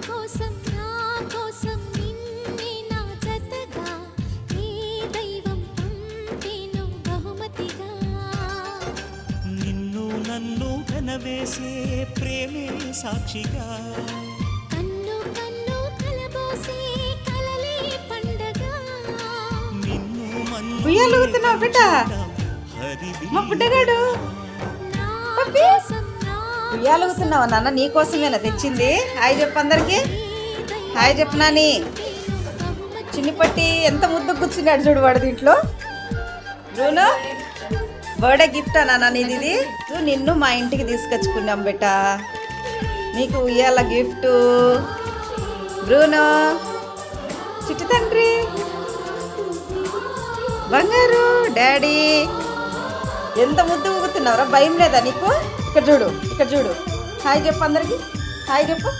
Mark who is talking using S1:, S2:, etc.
S1: కోసం నిన్నే నా జతగా ఏ దైవం పంపెను బహుమతిగా.
S2: నిన్ను నన్ను కనవేసే ప్రేమే సాక్షిగా,
S1: కన్ను కన్ను కలబోసే కలలే పండగ.
S2: నిన్ను మన్ను
S3: ఉయ్యాలూగుతున్నావు బిడ్డ మా బుడ్డగాడు. పప్పి ఉయ్యాలూగుతున్నావా నాన్న? నీకోసమేనా తెచ్చింది? హాయ్ చెప్పు అందరికి. హాయ్ చెప్పు నాని. చిన్ని పట్టి ఎంత ముద్దు కూర్చున్నాడు చూడు వాడు దీంట్లో. రూను బర్త్డే గిఫ్టా నాన్న నీది? ఇది నిన్ను మా ఇంటికి తీసుకొచ్చుకున్నాం బెట, నీకు ఉయ్యాల గిఫ్ట్. బ్రూనో చిట్టి తండ్రి బంగారు డాడీ ఎంత ముద్దు ఊగుతున్నావురా, భయం లేదా నీకు? ఇక్కడ చూడు, ఇక్కడ చూడు. హాయ్ చెప్పు అందరికి. హాయ్ చెప్పు.